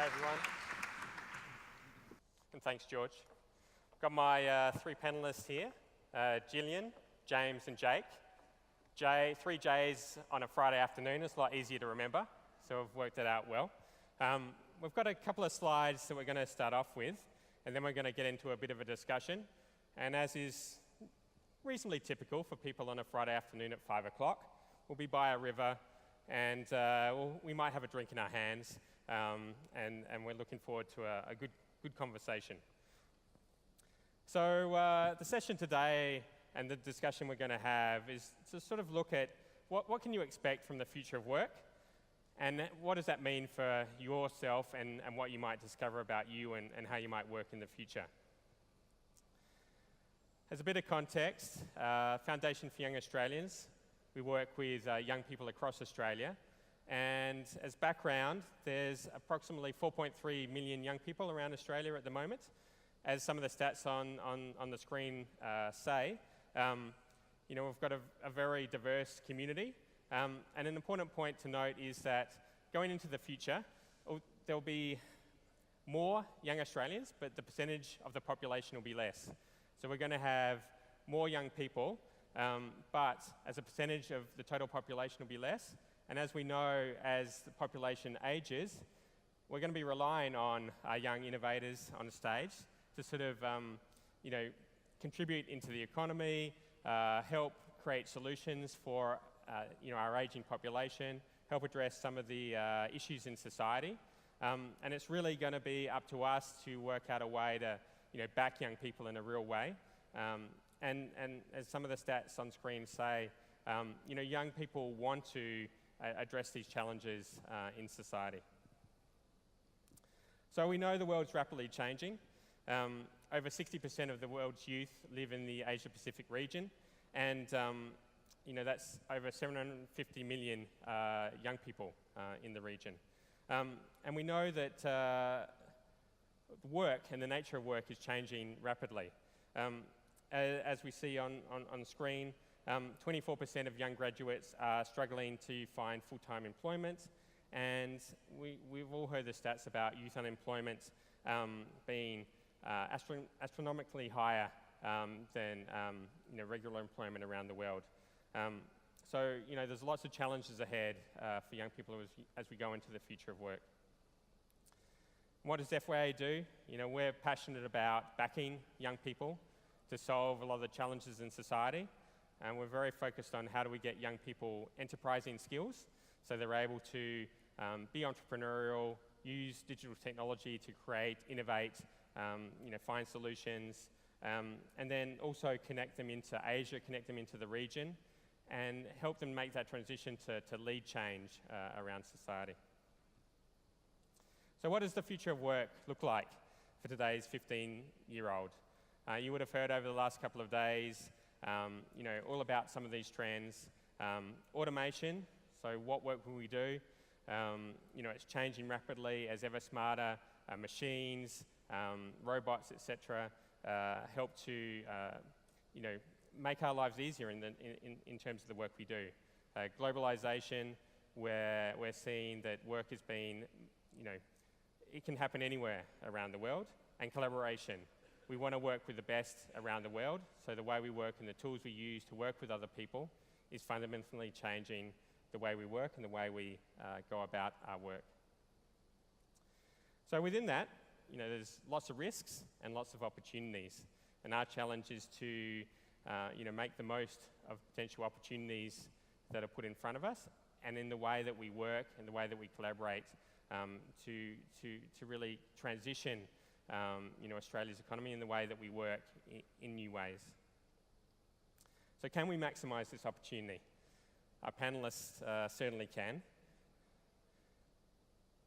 everyone. And thanks, George. Got my three panellists here, Jillian, James and Jake. Three J's on a Friday afternoon is a lot easier to remember, so we've worked it out well. We've got a couple of slides that we're going to start off with, and then we're going to get into a bit of a discussion. And as is reasonably typical for people on a Friday afternoon at 5 o'clock, we'll be by a river, and we might have a drink in our hands, and we're looking forward to a good conversation. So the session today and the discussion we're going to have is to sort of look at what can you expect from the future of work, and what does that mean for yourself and what you might discover about you and how you might work in the future. As a bit of context, Foundation for Young Australians, we work with young people across Australia, and as background, there's approximately 4.3 million young people around Australia at the moment. As some of the stats on the screen say, we've got a very diverse community, and an important point to note is that going into the future, there'll be more young Australians, but the percentage of the population will be less. So we're going to have more young people, but as a percentage of the total population will be less. And as we know, as the population ages, we're going to be relying on our young innovators on the stage to sort of, contribute into the economy, help create solutions for, our aging population, help address some of the issues in society. And it's really going to be up to us to work out a way to, back young people in a real way. And as some of the stats on screen say, young people want to address these challenges in society. So we know the world's rapidly changing. Over 60% of the world's youth live in the Asia-Pacific region, and that's over 750 million young people in the region. And we know that work and the nature of work is changing rapidly. As we see on screen, 24% of young graduates are struggling to find full-time employment, and we've all heard the stats about youth unemployment being astronomically higher than regular employment around the world. So there's lots of challenges ahead for young people as we go into the future of work. What does FYA do? We're passionate about backing young people to solve a lot of the challenges in society, and we're very focused on how do we get young people enterprising skills so they're able to be entrepreneurial, use digital technology to create, innovate, find solutions, and then also connect them into Asia, connect them into the region, and help them make that transition to lead change around society. So what does the future of work look like for today's 15-year-old? You would have heard over the last couple of days, all about some of these trends. Automation, so what work will we do? It's changing rapidly as ever smarter machines, robots, etc., help to, make our lives easier in terms of the work we do. Globalization, where we're seeing that work is being, it can happen anywhere around the world, and collaboration. We want to work with the best around the world, so the way we work and the tools we use to work with other people is fundamentally changing the way we work and the way we go about our work. So within that, there's lots of risks and lots of opportunities, and our challenge is to make the most of potential opportunities that are put in front of us, and in the way that we work and the way that we collaborate to really transition Australia's economy in the way that we work in new ways. So can we maximise this opportunity? Our panellists certainly can.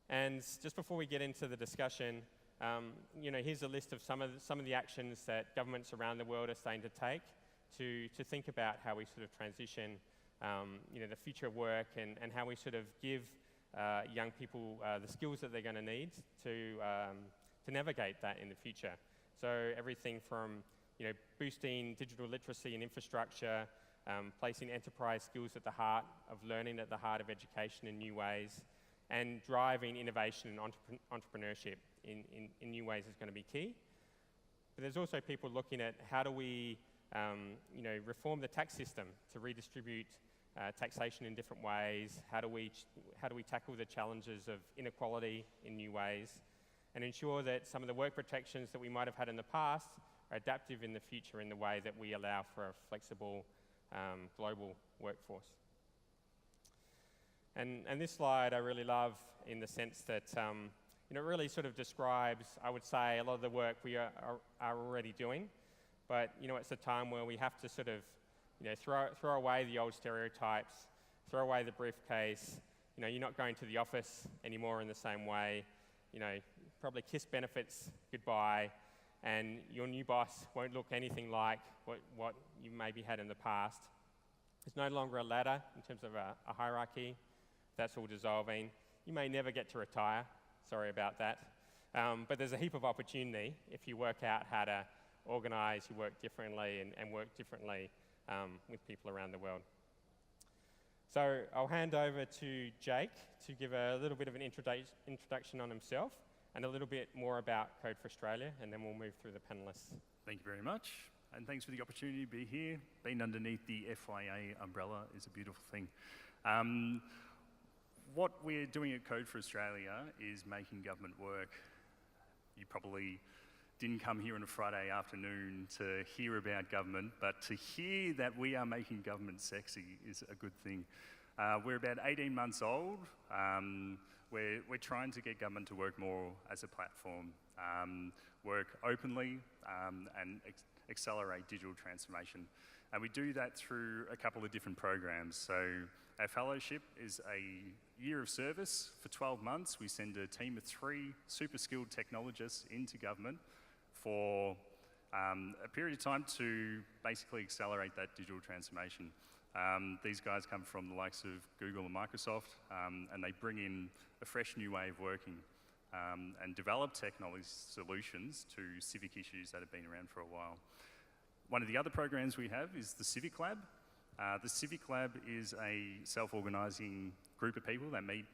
And just before we get into the discussion, here's a list of some of the actions that governments around the world are starting to take to think about how we sort of transition, the future of work and how we sort of give young people the skills that they're going to need to navigate that in the future. So everything from boosting digital literacy and infrastructure, placing enterprise skills at the heart of learning, at the heart of education in new ways, and driving innovation and entrepreneurship in new ways is going to be key. But there's also people looking at how do we reform the tax system to redistribute taxation in different ways. How do we tackle the challenges of inequality in new ways, and ensure that some of the work protections that we might have had in the past are adaptive in the future in the way that we allow for a flexible global workforce. And this slide I really love in the sense that it really sort of describes, I would say, a lot of the work we are already doing. But it's a time where we have to sort of throw away the old stereotypes, throw away the briefcase. You're not going to the office anymore in the same way. Probably kiss benefits goodbye, and your new boss won't look anything like what you maybe had in the past. There's no longer a ladder in terms of a hierarchy. That's all dissolving. You may never get to retire. Sorry about that. But there's a heap of opportunity if you work out how to organise your work differently and work differently with people around the world. So I'll hand over to Jake to give a little bit of an introduction on himself and a little bit more about Code for Australia, and then we'll move through the panellists. Thank you very much, and thanks for the opportunity to be here. Being underneath the FYA umbrella is a beautiful thing. What we're doing at Code for Australia is making government work. You probably didn't come here on a Friday afternoon to hear about government, but to hear that we are making government sexy is a good thing. We're about 18 months old. We're trying to get government to work more as a platform, work openly and accelerate digital transformation. And we do that through a couple of different programs. So our fellowship is a year of service. For 12 months, we send a team of 3 super skilled technologists into government for a period of time to basically accelerate that digital transformation. These guys come from the likes of Google and Microsoft, and they bring in a fresh new way of working and develop technology solutions to civic issues that have been around for a while. One of the other programs we have is the Civic Lab. The Civic Lab is a self-organising group of people that meet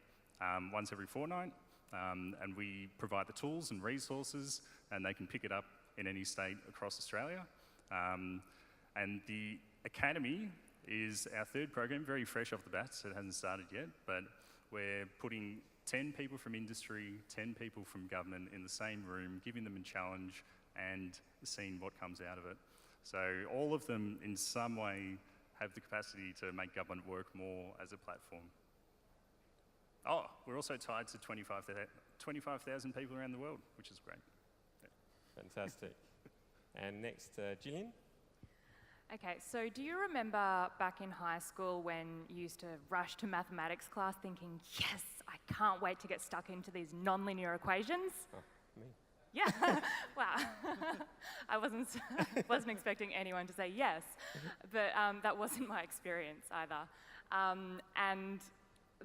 once every fortnight, and we provide the tools and resources, and they can pick it up in any state across Australia. And the Academy is our third program, very fresh off the bat, so it hasn't started yet, but we're putting 10 people from industry, 10 people from government in the same room, giving them a challenge and seeing what comes out of it. So all of them, in some way, have the capacity to make government work more as a platform. Oh, we're also tied to 25,000 people around the world, which is great. Yeah. Fantastic. And next, Jillian. Okay, so do you remember back in high school when you used to rush to mathematics class thinking, yes, I can't wait to get stuck into these nonlinear equations? Oh, me. Yeah, wow. I wasn't expecting anyone to say yes, but that wasn't my experience either. And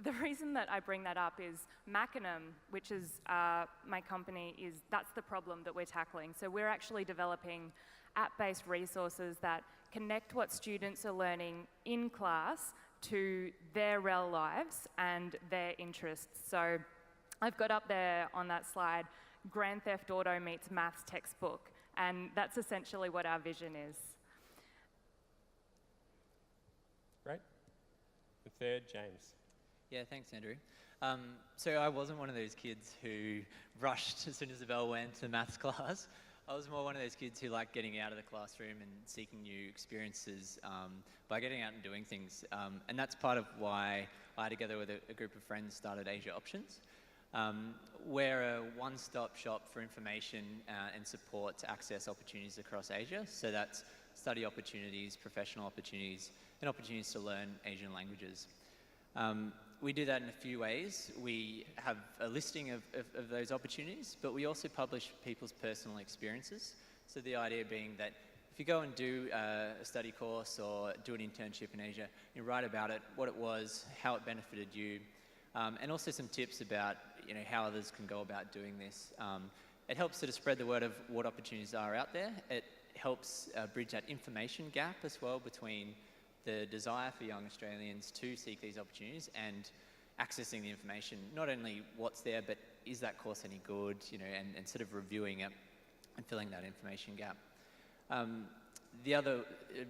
the reason that I bring that up is Machinam, which is my company, that's the problem that we're tackling. So we're actually developing app-based resources that connect what students are learning in class to their real lives and their interests. So I've got up there on that slide, Grand Theft Auto meets maths textbook, and that's essentially what our vision is. Great. The third, James. Yeah, thanks, Andrew. So I wasn't one of those kids who rushed as soon as the bell went to maths class. I was more one of those kids who liked getting out of the classroom and seeking new experiences by getting out and doing things. And that's part of why I, together with a group of friends, started Asia Options. We're a one-stop shop for information and support to access opportunities across Asia. So that's study opportunities, professional opportunities, and opportunities to learn Asian languages. We do that in a few ways. We have a listing of those opportunities, but we also publish people's personal experiences. So the idea being that if you go and do a study course or do an internship in Asia, you write about it, what it was, how it benefited you, and also some tips about how others can go about doing this. It helps sort of spread the word of what opportunities are out there. It helps bridge that information gap as well between the desire for young Australians to seek these opportunities and accessing the information, not only what's there, but is that course any good, and sort of reviewing it and filling that information gap. The other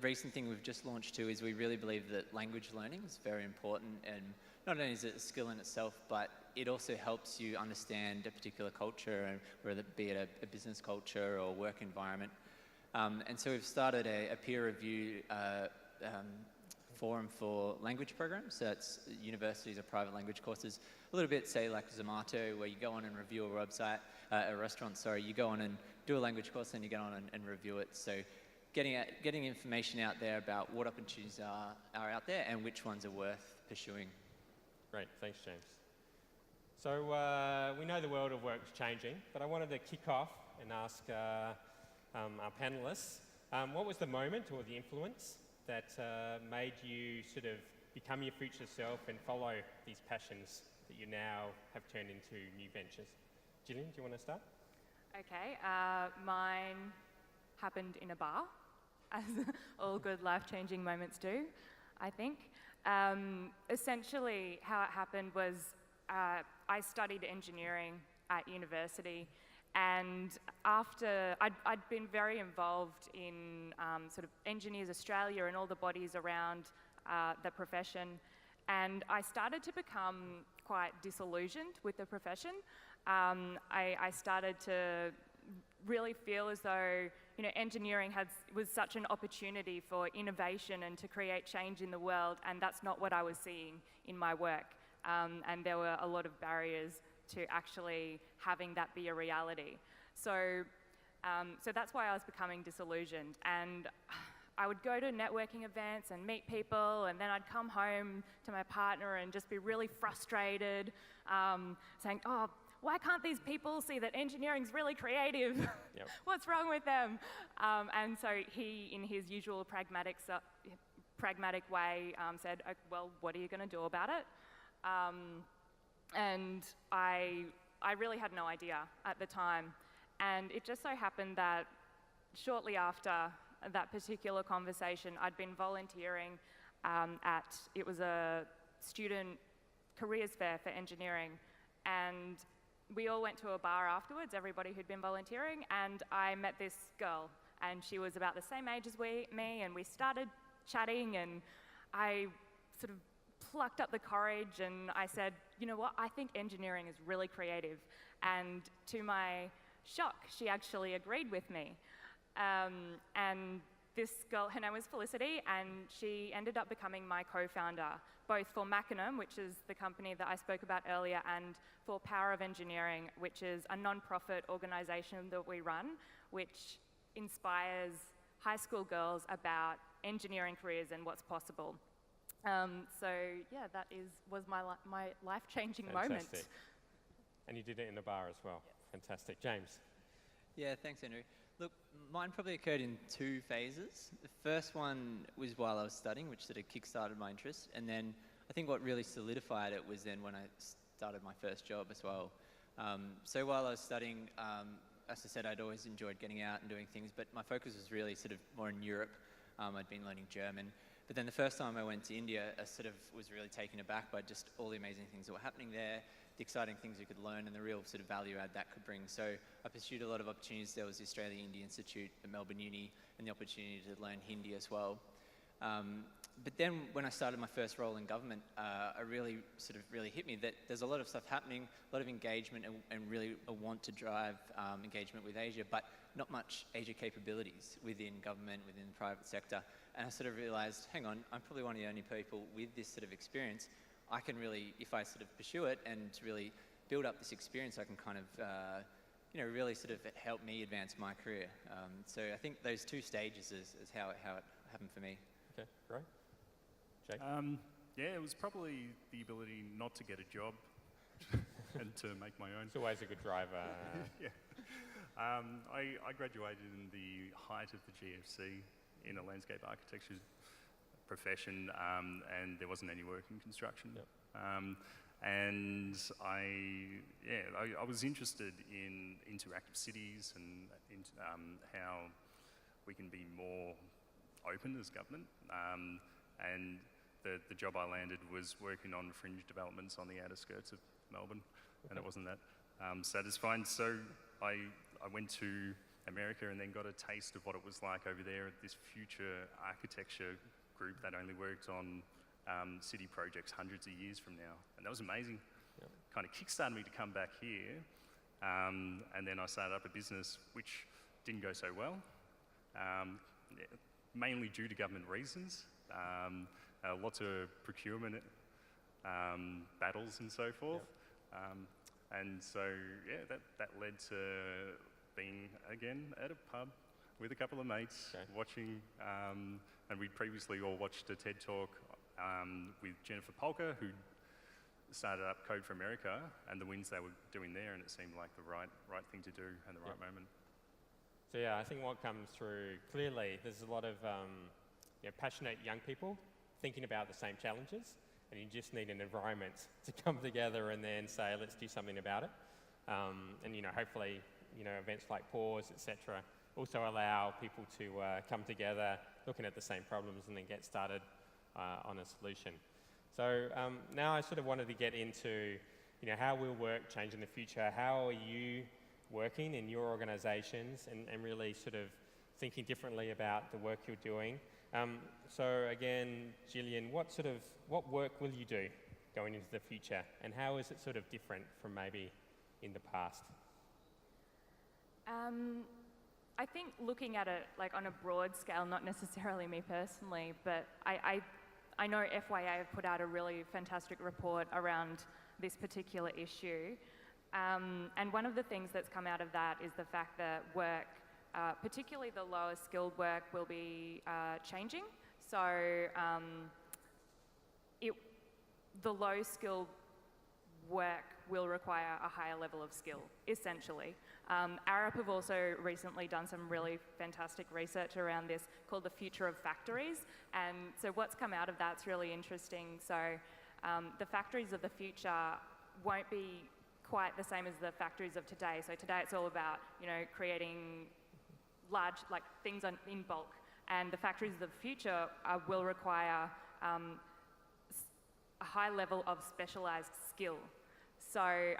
recent thing we've just launched too is we really believe that language learning is very important, and not only is it a skill in itself, but it also helps you understand a particular culture, and whether it be it a business culture or work environment. And so we've started a peer review forum for language programs. So that's universities or private language courses. A little bit, say, like Zomato, where you go on and review a website, a restaurant, sorry. You go on and do a language course, and you go on and review it. So getting information out there about what opportunities are out there and which ones are worth pursuing. Great, thanks, James. So we know the world of work is changing, but I wanted to kick off and ask our panelists, what was the moment or the influence that made you sort of become your future self and follow these passions that you now have turned into new ventures? Jillian, do you want to start? Okay, mine happened in a bar, as all good life-changing moments do, I think. Essentially, how it happened was I studied engineering at university, and after I'd been very involved in sort of Engineers Australia and all the bodies around the profession, and I started to become quite disillusioned with the profession. I started to really feel as though engineering was such an opportunity for innovation and to create change in the world, and that's not what I was seeing in my work. And there were a lot of barriers to actually having that be a reality. So that's why I was becoming disillusioned. And I would go to networking events and meet people, and then I'd come home to my partner and just be really frustrated, saying, oh, why can't these people see that engineering's really creative? Yep. What's wrong with them? And so he, in his usual pragmatic way, said, well, what are you going to do about it? And I really had no idea at the time. And it just so happened that shortly after that particular conversation, I'd been volunteering it was a student careers fair for engineering. And we all went to a bar afterwards, everybody who'd been volunteering, and I met this girl, and she was about the same age as me, and we started chatting, and I sort of plucked up the courage, and I said, you know what, I think engineering is really creative. And to my shock, she actually agreed with me. And this girl, her name was Felicity, and she ended up becoming my co-founder, both for Machinam, which is the company that I spoke about earlier, and for Power of Engineering, which is a non-profit organisation that we run, which inspires high school girls about engineering careers and what's possible. So yeah, that was my life-changing moment. And you did it in a bar as well. Yes. Fantastic. James? Yeah, thanks, Andrew. Look, mine probably occurred in two phases. The first one was while I was studying, which sort of kick-started my interest. And then I think what really solidified it was then when I started my first job as well. So while I was studying, as I said, I'd always enjoyed getting out and doing things, but my focus was really sort of more in Europe. I'd been learning German. But then the first time I went to India, I sort of was really taken aback by just all the amazing things that were happening there, the exciting things you could learn, and the real sort of value add that could bring. So I pursued a lot of opportunities. There was the Australia India Institute at Melbourne Uni, and the opportunity to learn Hindi as well. But then when I started my first role in government, I really hit me that there's a lot of stuff happening, a lot of engagement, and really a want to drive engagement with Asia, but not much Asia capabilities within government, within the private sector. And I sort of realized, hang on, I'm probably one of the only people with this sort of experience. I can really, if I sort of pursue it and really build up this experience, I can kind of, really sort of help me advance my career. So I think those two stages is how it happened for me. Okay, great. Jake? Yeah, it was probably the ability not to get a job and to make my own. It's always a good driver. Yeah. I graduated in the height of the GFC in a landscape architecture profession, and there wasn't any work in construction. Yep. And I was interested in interactive cities and how we can be more open as government. And the job I landed was working on fringe developments on the outer skirts of Melbourne, and it wasn't that satisfying. So I went to America and then got a taste of what it was like over there at this future architecture group that only worked on city projects hundreds of years from now, and that was amazing. Yep. Kind of kickstarted me to come back here, and then I started up a business which didn't go so well, mainly due to government reasons, lots of procurement battles and so forth. Yep. And so, yeah, that led to being, again, at a pub with a couple of mates, watching, and we'd previously all watched a TED Talk with Jennifer Polker, who started up Code for America, and the wins they were doing there, and it seemed like the right thing to do and the right moment. So yeah, I think what comes through clearly, there's a lot of passionate young people thinking about the same challenges, and you just need an environment to come together and then say, let's do something about it. And hopefully, events like Pause, etc., also allow people to come together, looking at the same problems, and then get started on a solution. So now I sort of wanted to get into, how will work change in the future? How are you working in your organisations and really sort of thinking differently about the work you're doing? So again, Jillian, what work will you do going into the future, and how is it sort of different from maybe in the past? I think looking at it like on a broad scale, not necessarily me personally, but I know FYA have put out a really fantastic report around this particular issue. And one of the things that's come out of that is the fact that work, particularly the lower skilled work, will be changing. So the low skilled work will require a higher level of skill, essentially. Arup have also recently done some really fantastic research around this called the future of factories. And so what's come out of that's really interesting. So the factories of the future won't be quite the same as the factories of today. So today it's all about, creating large, things in bulk. And the factories of the future will require a high level of specialised skill. So,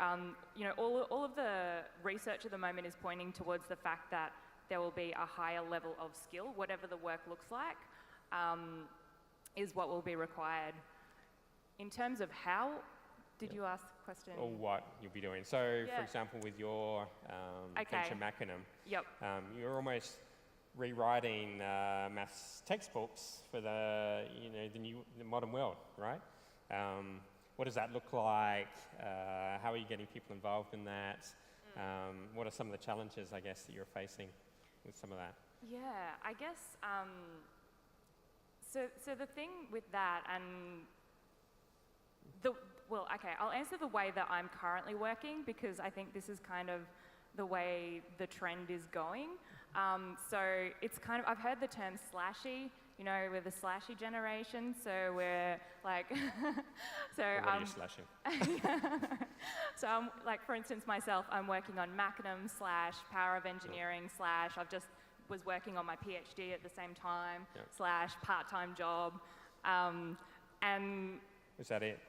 all of the research at the moment is pointing towards the fact that there will be a higher level of skill, whatever the work looks like, is what will be required. In terms of how, did you ask the question? Or what you'll be doing. So, for example, with your venture Macronum, you're almost rewriting maths textbooks for the modern world, right? What does that look like? How are you getting people involved in that? What are some of the challenges, I guess, that you're facing with some of that? Yeah, I guess, so the thing with that I'll answer the way that I'm currently working, because I think this is kind of the way the trend is going. So it's kind of, I've heard the term slashy, we're the slashy generation, so we're like, so what are you slashing? So I'm for instance, myself, I'm working on Machinam / power of engineering / I've just was working on my PhD at the same time / part-time job, and is that it?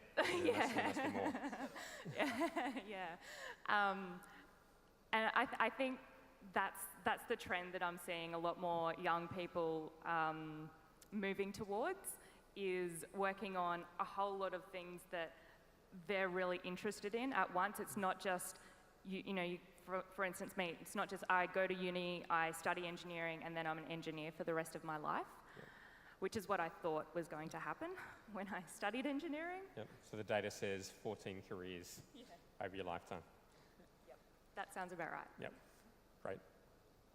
Yeah. There must be more. Yeah. And I think that's the trend that I'm seeing a lot more young people moving towards, is working on a whole lot of things that they're really interested in at once. It's not just, for instance, me, it's not just I go to uni, I study engineering, and then I'm an engineer for the rest of my life, which is what I thought was going to happen when I studied engineering. Yep. So the data says 14 careers over your lifetime. Yep, that sounds about right. Yep, great.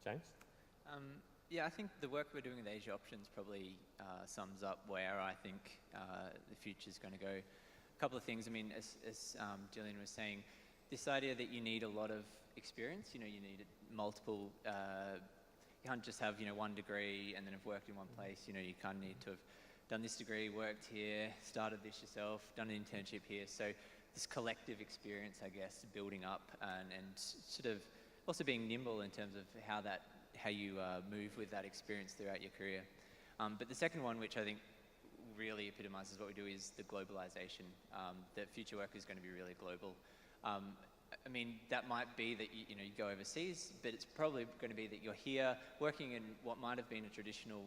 James? I think the work we're doing with Asia Options probably sums up where I think the future's going to go. A couple of things. I mean, as Jillian was saying, this idea that you need a lot of experience. You need multiple. You can't just have one degree and then have worked in one place. You kind of need to have done this degree, worked here, started this yourself, done an internship here. So this collective experience, I guess, building up and sort of also being nimble in terms of how you move with that experience throughout your career. But the second one, which I think really epitomizes what we do is the globalization. That future work is going to be really global. I mean, that might be that you go overseas, but it's probably going to be that you're here working in what might have been a traditional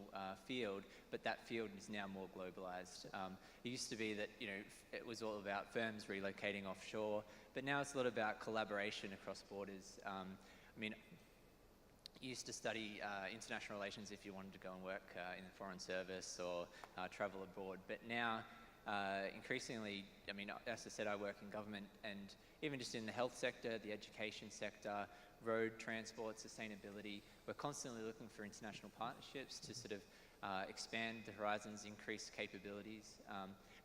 field, but that field is now more globalized. It used to be that it was all about firms relocating offshore, but now it's a lot about collaboration across borders. I mean, you used to study international relations if you wanted to go and work in the foreign service or travel abroad, but now increasingly, I mean, as I said, I work in government, and even just in the health sector, the education sector, road transport, sustainability, we're constantly looking for international partnerships to sort of expand the horizons, increase capabilities,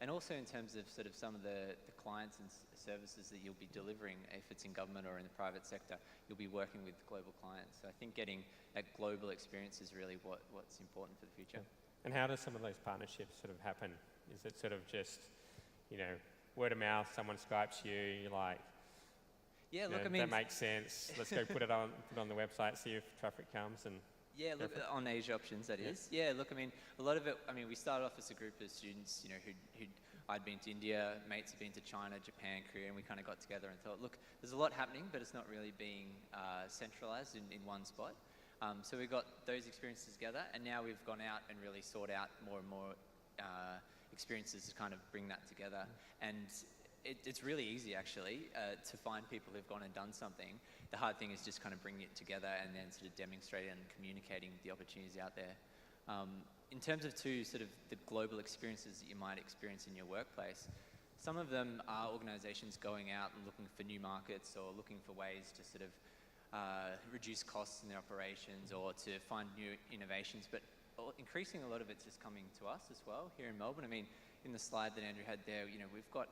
and also in terms of sort of some of the clients and services that you'll be delivering, if it's in government or in the private sector, you'll be working with global clients. So I think getting that global experience is really what's important for the future. And how do some of those partnerships sort of happen? Is it sort of just, word of mouth, someone Skypes you, you're like, yeah, look, I mean, that makes sense. Let's go put it on the website, see if traffic comes, and yeah, look, on Asia Options, that is. Yeah, look, I mean, a lot of it, I mean, we started off as a group of students, I'd been to India, mates had been to China, Japan, Korea, and we kind of got together and thought, look, there's a lot happening, but it's not really being centralized in one spot. So we got those experiences together, and now we've gone out and really sought out more and more experiences to kind of bring that together. And it's really easy, actually, to find people who've gone and done something. The hard thing is just kind of bringing it together and then sort of demonstrating and communicating the opportunities out there. In terms of sort of the global experiences that you might experience in your workplace, some of them are organizations going out and looking for new markets or looking for ways to sort of reduce costs in their operations or to find new innovations. But increasingly, a lot of it's just coming to us as well here in Melbourne. I mean, in the slide that Andrew had there, we've got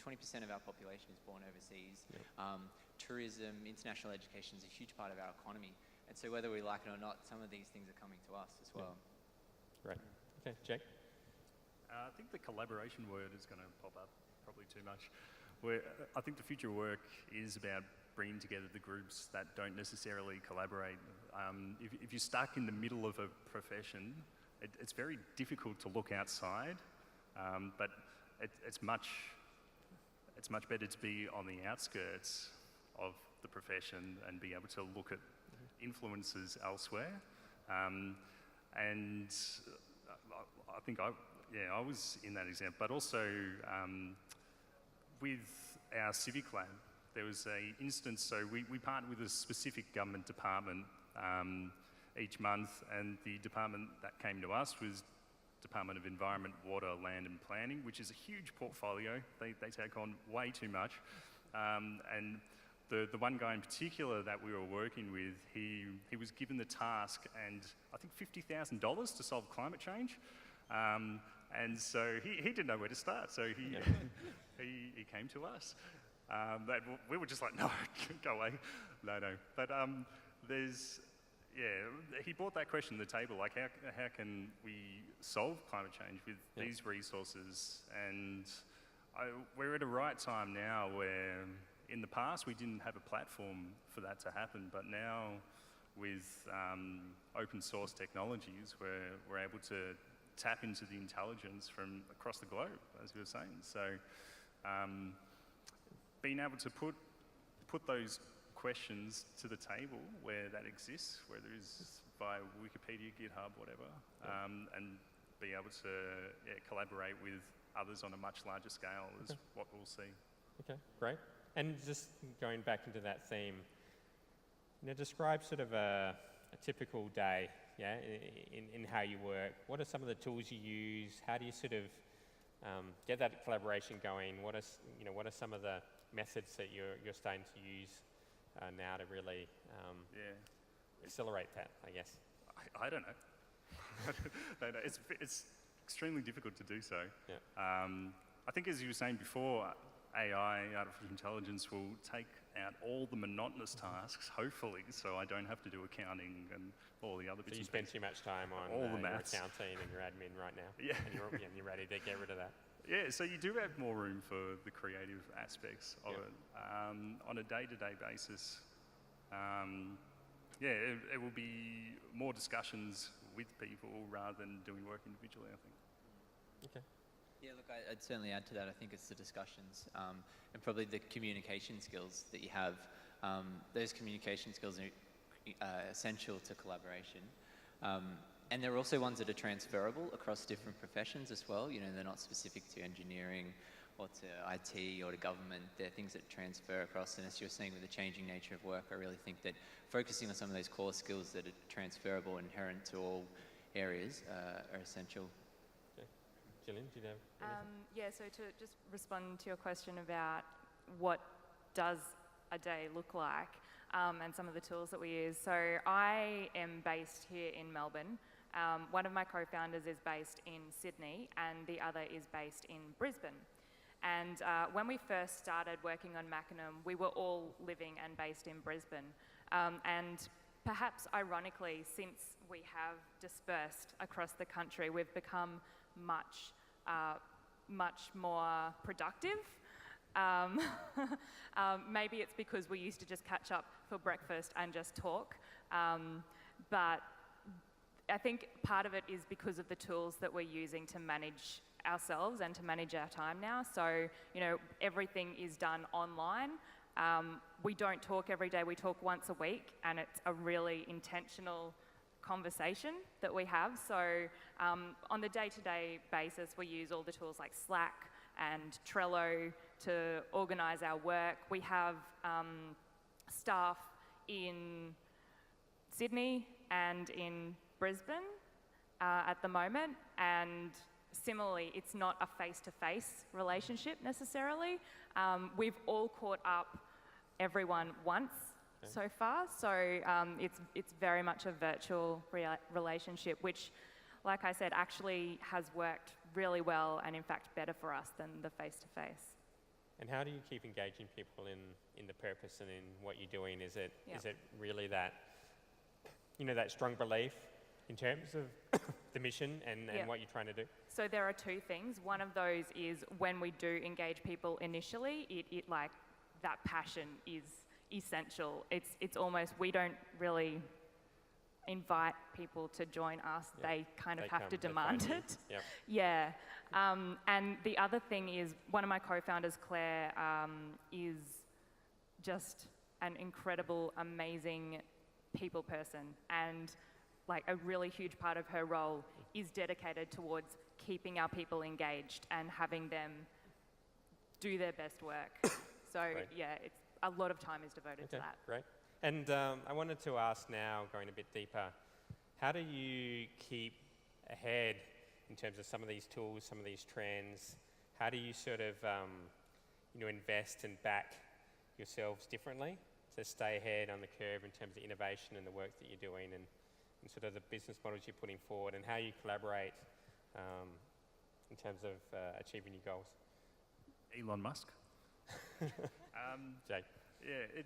20% of our population is born overseas. Yep. Tourism, international education is a huge part of our economy. And so whether we like it or not, some of these things are coming to us as well. Right. Okay, Jake? I think the collaboration word is going to pop up probably too much. I think the future work is about bringing together the groups that don't necessarily collaborate. If you're stuck in the middle of a profession, it's very difficult to look outside, but it's much better to be on the outskirts of the profession and be able to look at influences elsewhere. And I think I was in that example, but also with our civic lab, there was an instance, so we partnered with a specific government department each month, and the department that came to us was Department of Environment, Water, Land and Planning, which is a huge portfolio. They take on way too much. And the one guy in particular that we were working with, he was given the task and I think $50,000 to solve climate change. And so he didn't know where to start, so he came to us. But we were just like, no, go away. No. But he brought that question to the table, like how can we solve climate change with these resources? And we're at a right time now where in the past we didn't have a platform for that to happen, but now with open source technologies we're able to tap into the intelligence from across the globe, as you were saying. So being able to put those questions to the table where that exists, whether it's via Wikipedia, GitHub, whatever, and be able to collaborate with others on a much larger scale is what we'll see. Okay, great. And just going back into that theme, describe sort of a typical day, in how you work. What are some of the tools you use? How do you sort of get that collaboration going? What are some of the methods that you're starting to use now to really accelerate that, I guess? I don't know. No, it's extremely difficult to do so. Yeah. I think, as you were saying before, AI, artificial intelligence, will take out all the monotonous tasks, hopefully, so I don't have to do accounting and all the other bits. So you spend too much time on all the your maths, accounting and your admin right now. Yeah. And you're ready to get rid of that. Yeah, so you do have more room for the creative aspects of it. On a day-to-day basis, it will be more discussions with people rather than doing work individually, I think. Okay. Yeah, look, I'd certainly add to that. I think it's the discussions and probably the communication skills that you have. Those communication skills are essential to collaboration. And they're also ones that are transferable across different professions as well. You know, they're not specific to engineering or to IT or to government. They're things that transfer across. And as you're saying, with the changing nature of work, I really think that focusing on some of those core skills that are transferable, inherent to all areas, are essential. Okay. Jillian, do you have anything? Yeah, so to just respond to your question about what does a day look like, and some of the tools that we use. So I am based here in Melbourne. One of my co-founders is based in Sydney and the other is based in Brisbane. And when we first started working on Machinam, we were all living and based in Brisbane. And perhaps ironically, since we have dispersed across the country, we've become much more productive. Maybe it's because we used to just catch up for breakfast and just talk. But I think part of it is because of the tools that we're using to manage ourselves and to manage our time now. So, you know, everything is done online. We don't talk every day, we talk once a week, and it's a really intentional conversation that we have. So on the day-to-day basis, we use all the tools like Slack and Trello to organize our work. We have staff in Sydney and in Brisbane at the moment, and similarly, it's not a face-to-face relationship necessarily. We've all caught up everyone once so far, so it's very much a virtual relationship, which, like I said, actually has worked really well and in fact better for us than the face-to-face. And how do you keep engaging people in the purpose and in what you're doing? Is it really that, you know, that strong belief in terms of the mission and what you're trying to do? So there are two things. One of those is when we do engage people initially, it like that passion is essential. It's almost, we don't really invite people to join us. Yeah. They kind of They have come, to they demand find you. it. Yep. Yeah. And the other thing is, one of my co-founders, Claire, is just an incredible, amazing people person. And like a really huge part of her role is dedicated towards keeping our people engaged and having them do their best work. So Great. yeah, it's a lot of time is devoted to that. Great. And I wanted to ask now, going a bit deeper, how do you keep ahead in terms of some of these tools, some of these trends? How do you sort of invest and back yourselves differently to stay ahead on the curve in terms of innovation and the work that you're doing and sort of the business models you're putting forward, and how you collaborate in terms of achieving your goals? Elon Musk. Jake? Yeah,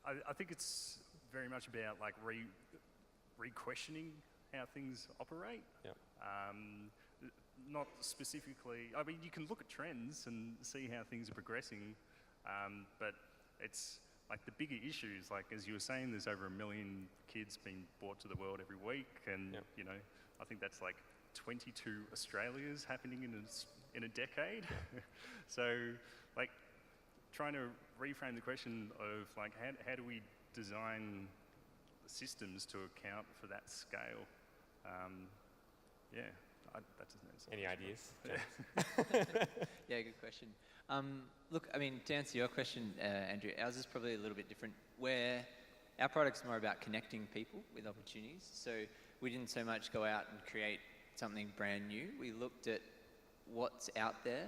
I think it's very much about like re-questioning how things operate. Yep. Not specifically, I mean, you can look at trends and see how things are progressing, but it's like the bigger issues, like as you were saying, there's over 1 million kids being brought to the world every week, and you know, I think that's like 22 Australias happening in a decade. So, like, trying to reframe the question of like, how do we design systems to account for that scale? That's an answer. Any ideas? Yeah, good question. Look, I mean, to answer your question, Andrew, ours is probably a little bit different, where our product's more about connecting people with opportunities. So we didn't so much go out and create something brand new. We looked at what's out there,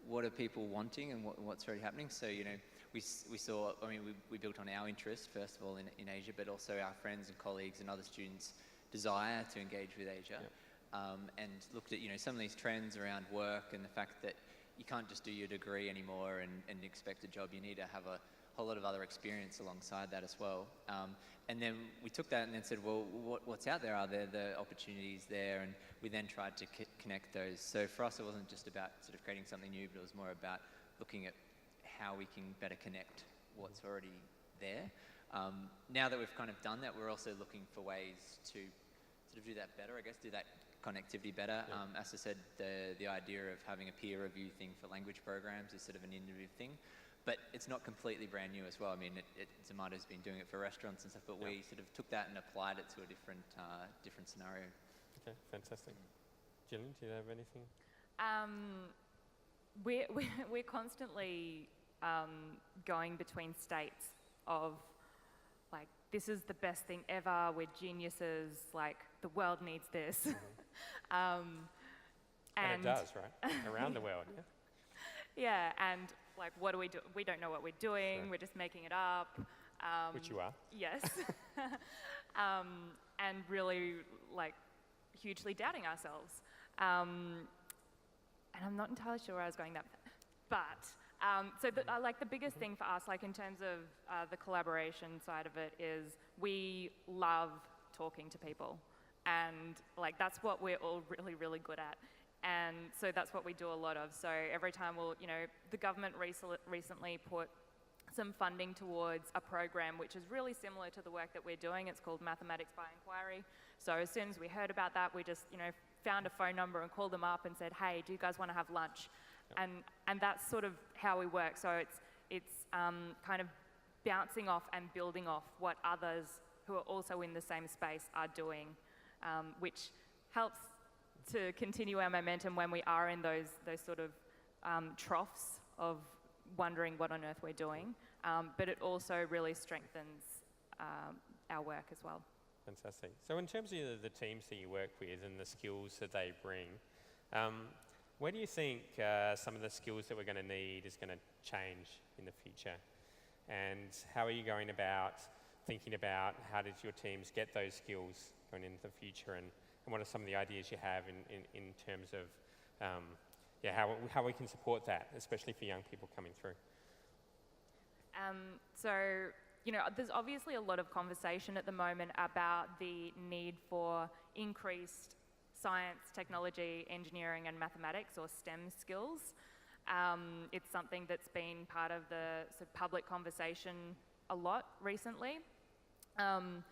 what are people wanting, and what's already happening. So, you know, we saw, I mean, we built on our interest, first of all, in Asia, but also our friends and colleagues and other students' desire to engage with Asia. Yep. And looked at, you know, some of these trends around work and the fact that you can't just do your degree anymore and expect a job. You need to have a whole lot of other experience alongside that as well. And then we took that and then said, well, what's out there? Are there the opportunities there? And we then tried to connect those. So for us, it wasn't just about sort of creating something new, but it was more about looking at how we can better connect what's already there. Now that we've kind of done that, we're also looking for ways to sort of do that better, I guess, do that connectivity better. Yeah. As I said, the idea of having a peer review thing for language programs is sort of an innovative thing, but it's not completely brand new as well. I mean, Zomato's been doing it for restaurants and stuff, but we sort of took that and applied it to a different scenario. Okay, fantastic. Jillian, do you have anything? We're constantly going between states of like, this is the best thing ever, we're geniuses, like the world needs this. And it does, right? Around the world, yeah. Yeah, and like, what do? We don't know what we're doing, Sure. we're just making it up. Which you are. Yes. And really, like, hugely doubting ourselves. And I'm not entirely sure where I was going that, but so like the biggest thing for us, like in terms of the collaboration side of it, is we love talking to people, and like that's what we're all really, really good at. And so that's what we do a lot of. So every time the government recently put some funding towards a program which is really similar to the work that we're doing. It's called Mathematics by Inquiry. So as soon as we heard about that, we just found a phone number and called them up and said, hey, do you guys want to have lunch? Yep. And that's sort of how we work. So it's kind of bouncing off and building off what others who are also in the same space are doing, which helps to continue our momentum when we are in those sort of troughs of wondering what on earth we're doing. But it also really strengthens our work as well. Fantastic. So in terms of the teams that you work with and the skills that they bring, where do you think some of the skills that we're going to need is going to change in the future? And how are you going about thinking about how does your teams get those skills going into the future, and what are some of the ideas you have in terms of how we can support that, especially for young people coming through? So, there's obviously a lot of conversation at the moment about the need for increased science, technology, engineering, and mathematics, or STEM skills. It's something that's been part of the sort of public conversation a lot recently. And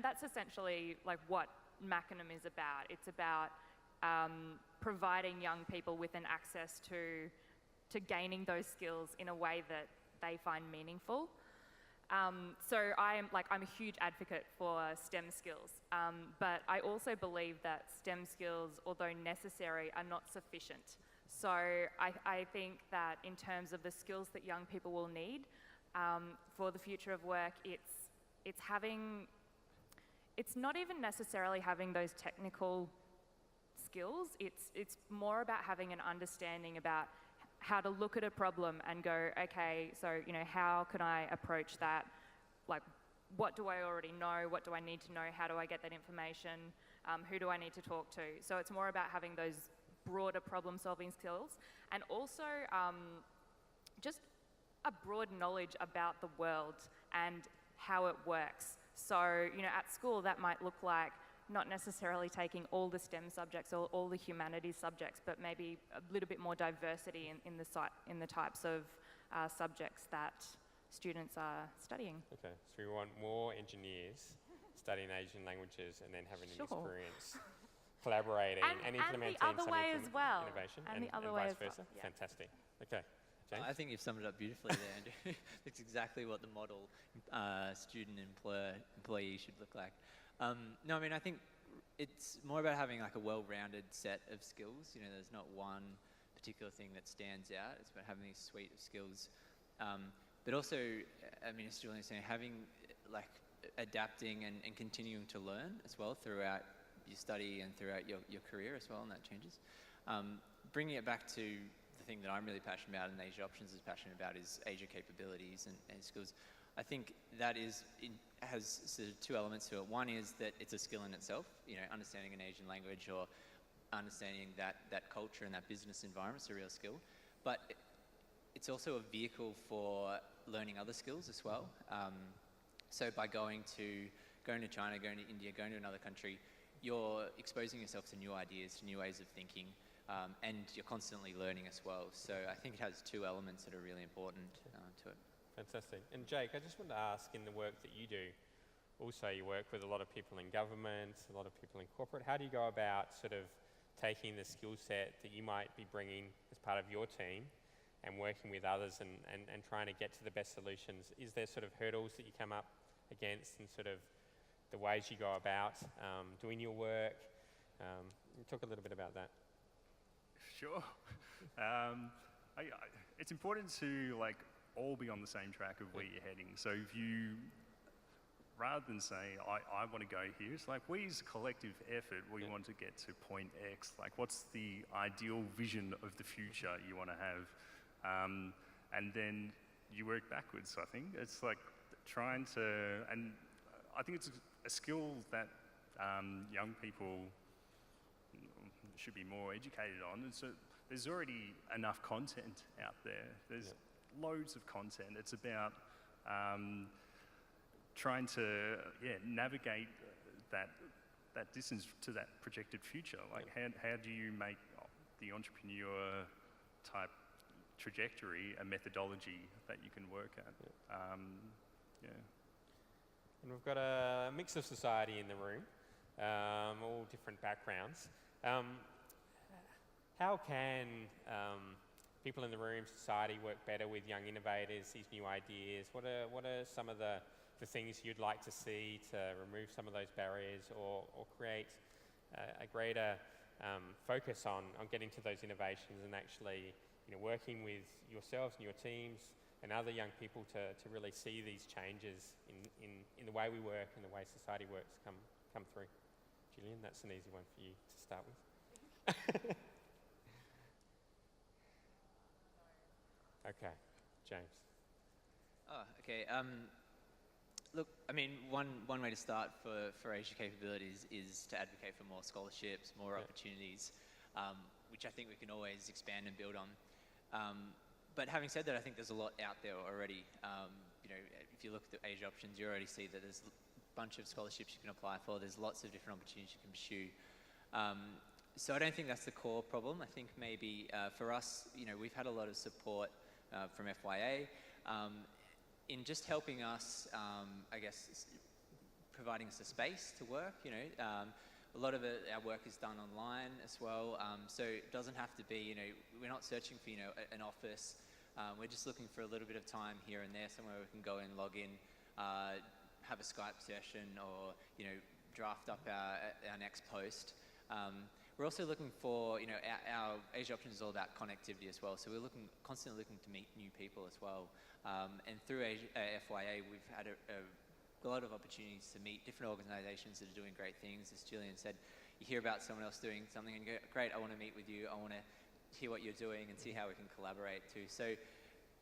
that's essentially like what Macronum is about. It's about providing young people with an access to gaining those skills in a way that they find meaningful. So I'm a huge advocate for STEM skills, but I also believe that STEM skills, although necessary, are not sufficient. So I think that in terms of the skills that young people will need for the future of work, it's not even necessarily having those technical skills. It's more about having an understanding about how to look at a problem and go, okay, so how can I approach that? Like, what do I already know? What do I need to know? How do I get that information? Who do I need to talk to? So it's more about having those broader problem-solving skills, and also just a broad knowledge about the world and how it works. So, at school that might look like not necessarily taking all the STEM subjects or all the humanities subjects, but maybe a little bit more diversity in the types of subjects that students are studying. Okay, so we want more engineers studying Asian languages and then having an experience collaborating and implementing and the other way as well. Innovation and the other way vice as well. versa. Yeah. Fantastic. Okay. James? I think you've summed it up beautifully there, Andrew. That's exactly what the model student-employee should look like. No, I mean, I think it's more about having like a well-rounded set of skills. There's not one particular thing that stands out. It's about having this suite of skills. But also, I mean, as Julian was saying, having like adapting and continuing to learn as well throughout your study and throughout your career as well, and that changes. Bringing it back to the thing that I'm really passionate about and Asia Options is passionate about is Asia capabilities and skills. I think that has sort of two elements to it. One is that it's a skill in itself, understanding an Asian language or understanding that culture and that business environment is a real skill. But it's also a vehicle for learning other skills as well. So by going to China, going to India, going to another country, you're exposing yourself to new ideas, to new ways of thinking, and you're constantly learning as well. So I think it has two elements that are really important to it. Fantastic. And Jake, I just wanted to ask, in the work that you do, also you work with a lot of people in government, a lot of people in corporate. How do you go about sort of taking the skill set that you might be bringing as part of your team and working with others and trying to get to the best solutions? Is there sort of hurdles that you come up against and sort of the ways you go about doing your work? Talk a little bit about that. Sure. It's important to all be on the same track of where you're heading. So if you, rather than say, I want to go here, it's like we as a collective effort, we want to get to point X. Like what's the ideal vision of the future you want to have? And then you work backwards, I think. It's like trying to, and I think it's a skill that young people should be more educated on. And so there's already enough content out there. There's loads of content. It's about trying to navigate that distance to that projected future. Like how do you make the entrepreneur type trajectory a methodology that you can work at? And we've got a mix of society in the room, all different backgrounds. How can people in the room, society, work better with young innovators, these new ideas? What are some of the things you'd like to see to remove some of those barriers or create a greater focus on getting to those innovations and actually working with yourselves and your teams and other young people to really see these changes in the way we work and the way society works come through? Jillian, that's an easy one for you to start with. Okay, James. Oh, okay. Look, I mean, one way to start for Asia capabilities is to advocate for more scholarships, more opportunities, which I think we can always expand and build on. But having said that, I think there's a lot out there already. If you look at the Asia options, you already see that there's a bunch of scholarships you can apply for. There's lots of different opportunities you can pursue. So I don't think that's the core problem. I think maybe for us, we've had a lot of support from FYA in just helping us, I guess, providing us a space to work. A lot of our work is done online as well, so it doesn't have to be, we're not searching for, an office. We're just looking for a little bit of time here and there, somewhere we can go in, log in, have a Skype session, or draft up our next post. We're also looking for, our Asia Options is all about connectivity as well. So we're constantly looking to meet new people as well. And through FYA, we've had a lot of opportunities to meet different organisations that are doing great things. As Jillian said, you hear about someone else doing something and you go, great, I want to meet with you. I want to hear what you're doing and see how we can collaborate too. So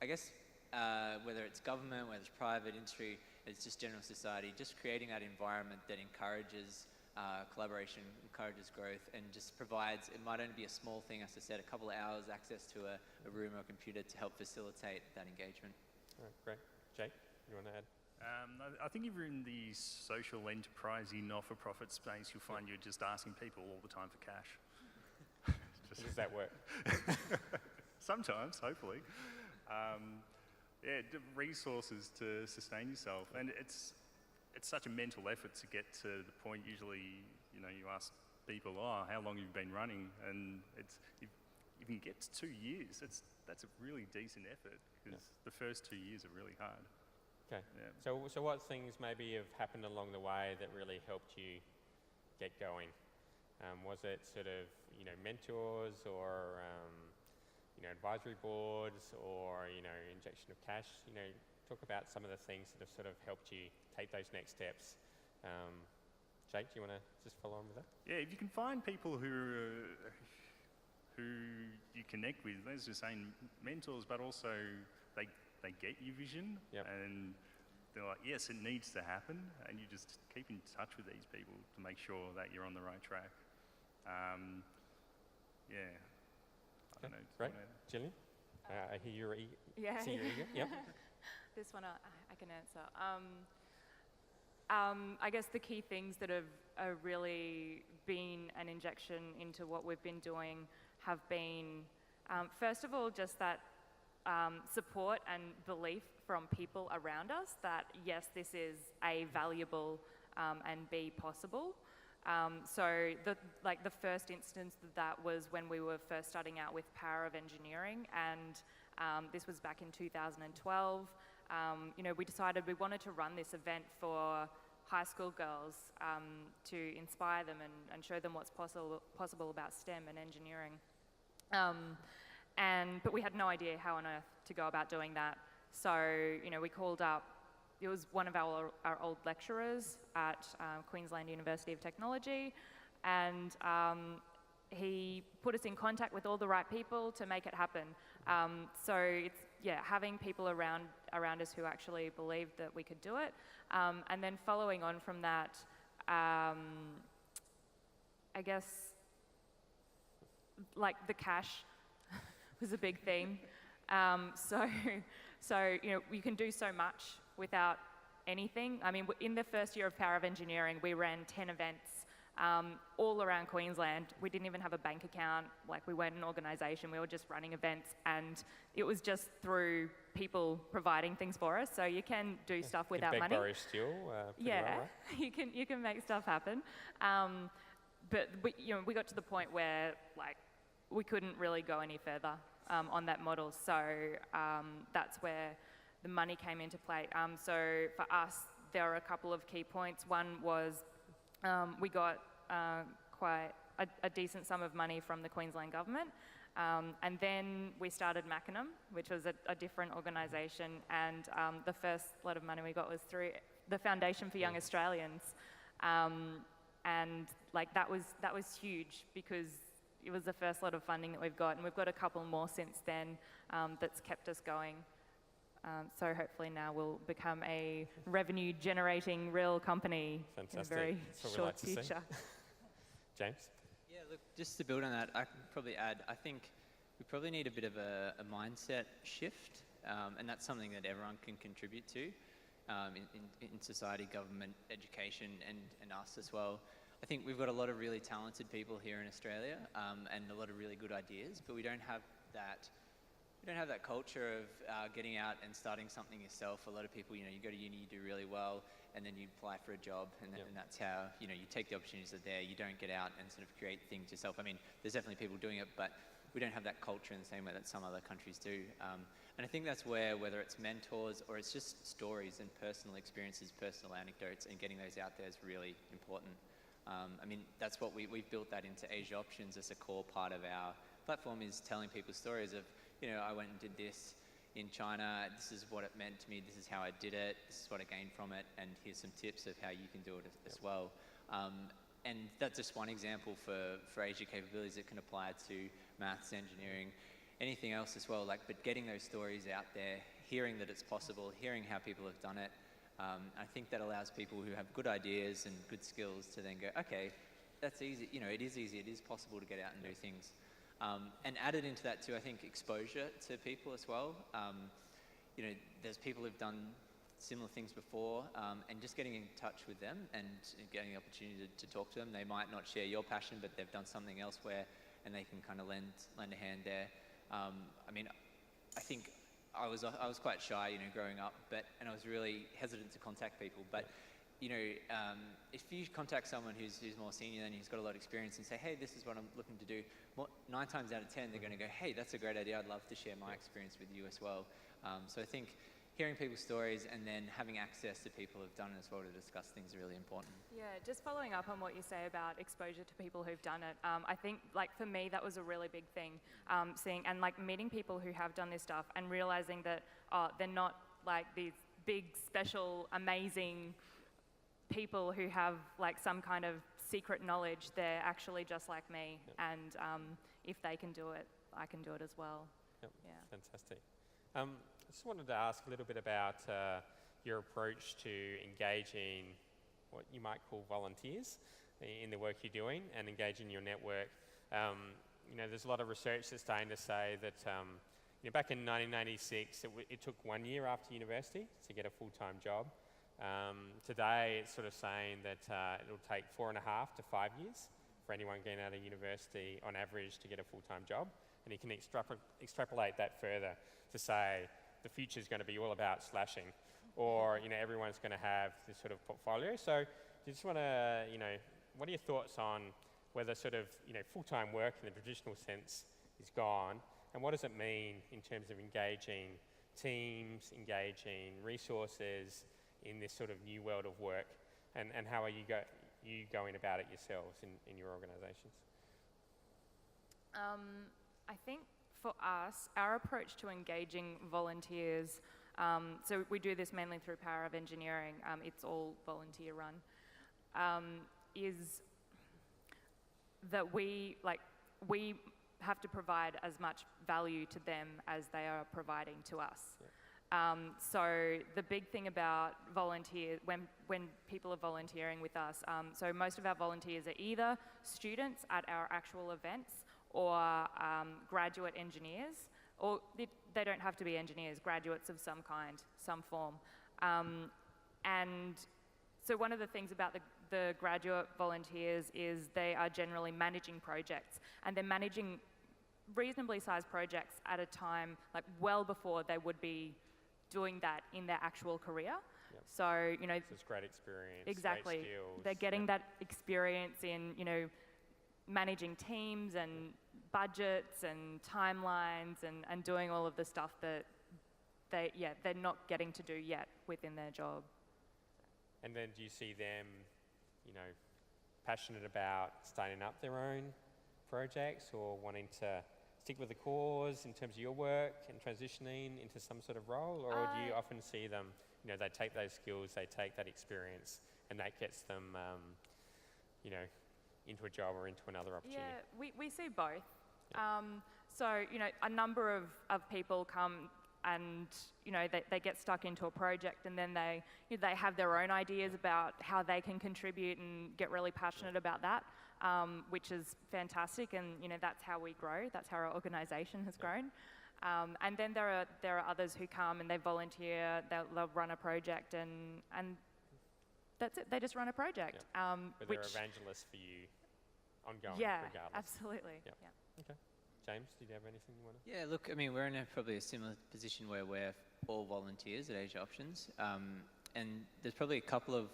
I guess whether it's government, whether it's private industry, it's just general society, just creating that environment that encourages collaboration, encourages growth, and just provides, it might only be a small thing, as I said, a couple of hours access to a room or a computer to help facilitate that engagement. All right, great. Jake, you want to add? I think if you're in the social enterprisey, not-for-profit space, you'll find you're just asking people all the time for cash. Does that work? Sometimes, hopefully. Resources to sustain yourself, and it's such a mental effort to get to the point. Usually, you ask people, how long have you been running? And if you can get to 2 years, that's a really decent effort, because the first 2 years are really hard. Okay. Yeah. So what things maybe have happened along the way that really helped you get going? Was it sort of, mentors or, advisory boards or, injection of cash? Talk about some of the things that have sort of helped you take those next steps. Jake, do you want to just follow on with that? Yeah, if you can find people who you connect with, as you're saying, mentors, but also they get your vision, and they're like, yes, it needs to happen, and you just keep in touch with these people to make sure that you're on the right track. I don't know. Great. Jillian? I hear you're eager. Yeah. See you're eager. Yep. This one I can answer. I guess the key things that have really been an injection into what we've been doing have been, first of all, just that support and belief from people around us that yes, this is A, valuable and B, possible. So the first instance of that was when we were first starting out with Power of Engineering, and this was back in 2012. We decided we wanted to run this event for high school girls to inspire them and show them what's possible about STEM and engineering. But we had no idea how on earth to go about doing that. So, we called up, it was one of our old lecturers at Queensland University of Technology, and he put us in contact with all the right people to make it happen. So it's, having people around us who actually believed that we could do it. And then following on from that, I guess, like the cash was a big theme. So you can do so much without anything. I mean, in the first year of Power of Engineering, we ran 10 events all around Queensland. We didn't even have a bank account. Like, we weren't an organisation. We were just running events, and it was just through people providing things for us. So you can do stuff without money. Boris still, yeah, well, right? you can make stuff happen. But we got to the point where we couldn't really go any further on that model. So that's where the money came into play. So for us, there are a couple of key points. One was we got quite a decent sum of money from the Queensland government. And then we started Machinam, which was a different organisation. And the first lot of money we got was through the Foundation for Young Australians. And that was huge, because it was the first lot of funding that we've got, and we've got a couple more since then that's kept us going. So hopefully now we'll become a revenue-generating real company. Fantastic. In a very That's what we short like to see. future. James? Yeah, look, just to build on that, I can probably add, I think we probably need a bit of a mindset shift, and that's something that everyone can contribute to in society, government, education, and us as well. I think we've got a lot of really talented people here in Australia, and a lot of really good ideas, but we don't have that culture of getting out and starting something yourself. A lot of people, you go to uni, you do really well, and then you apply for a job, and that's how, you take the opportunities that are there. You don't get out and sort of create things yourself. I mean, there's definitely people doing it, but we don't have that culture in the same way that some other countries do. And I think that's where, whether it's mentors or it's just stories and personal experiences, personal anecdotes, and getting those out there is really important. I mean, that's what we've built that into Asia Options as a core part of our platform, is telling people stories of, I went and did this in China, this is what it meant to me, this is how I did it, this is what I gained from it, and here's some tips of how you can do it as well. And that's just one example for Asia capabilities that can apply to maths, engineering, anything else as well. But getting those stories out there, hearing that it's possible, hearing how people have done it, I think that allows people who have good ideas and good skills to then go, okay, that's easy, it is easy, it is possible to get out and do things. And added into that too, I think exposure to people as well. There's people who've done similar things before, and just getting in touch with them and getting the opportunity to talk to them. They might not share your passion, but they've done something elsewhere, and they can kind of lend a hand there. I mean, I think I was quite shy, growing up, and I was really hesitant to contact people. But if you contact someone who's more senior than you, who's got a lot of experience, and say, hey, this is what I'm looking to do, 9 times out of 10, they're going to go, hey, that's a great idea. I'd love to share my experience with you as well. So I think hearing people's stories and then having access to people who've done it as well to discuss things are really important. Yeah, just following up on what you say about exposure to people who've done it, I think, for me, that was a really big thing, seeing and meeting people who have done this stuff and realizing that they're not these big, special, amazing people who have some kind of secret knowledge. They're actually just like me, and if they can do it, I can do it as well. Yep. Yeah. Fantastic. I just wanted to ask a little bit about your approach to engaging what you might call volunteers in the work you're doing and engaging your network. There's a lot of research that's starting to say that back in 1996, it took 1 year after university to get a full-time job. Today, it's sort of saying that it'll take 4.5 to 5 years for anyone getting out of university on average to get a full-time job. And you can extrapolate that further to say the future is going to be all about slashing, or everyone's going to have this sort of portfolio. So you just want to, what are your thoughts on whether sort of full-time work in the traditional sense is gone, and what does it mean in terms of engaging teams, engaging resources in this sort of new world of work, and how are you going about it yourselves in your organisations? I think for us, our approach to engaging volunteers, so we do this mainly through Power of Engineering, it's all volunteer run, is that we have to provide as much value to them as they are providing to us. Yeah. So the big thing about volunteers, when people are volunteering with us, so most of our volunteers are either students at our actual events or graduate engineers, or they don't have to be engineers, graduates of some kind, some form. And so one of the things about the graduate volunteers is they are generally managing projects, and they're managing reasonably sized projects at a time well before they would be doing that in their actual career. Yep. So so it's great experience. Exactly. Great skills. They're getting that experience in managing teams and budgets and timelines and doing all of the stuff that they're not getting to do yet within their job. And then do you see them, passionate about starting up their own projects or wanting to stick with the cause in terms of your work and transitioning into some sort of role? Or do you often see them, they take those skills, they take that experience, and that gets them, into a job or into another opportunity? Yeah, we see both. Yeah. So, a number of people come and, they get stuck into a project, and then they have their own ideas about how they can contribute and get really passionate about that, which is fantastic. And, that's how we grow. That's how our organisation has grown. And then there are others who come and they volunteer, they'll run a project, and that's it. They just run a project. Yeah. But they're evangelists for you ongoing, regardless. Absolutely. Yep. Yeah. Okay. James, did you have anything you want to? Yeah, look, I mean, we're in probably a similar position where we're all volunteers at Asia Options. And there's probably a couple of,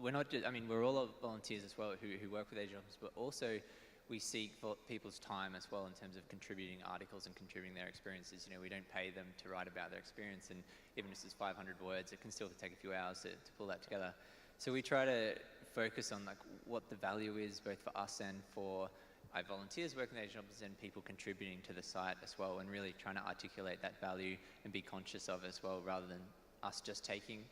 we're all volunteers as well who work with Asia Options, but also we seek for people's time as well in terms of contributing articles and contributing their experiences. We don't pay them to write about their experience, and even if it's 500 words, it can still take a few hours to pull that together. So we try to focus on what the value is both for us and for volunteers working at Asian Options and people contributing to the site as well, and really trying to articulate that value and be conscious of it as well, rather than us just taking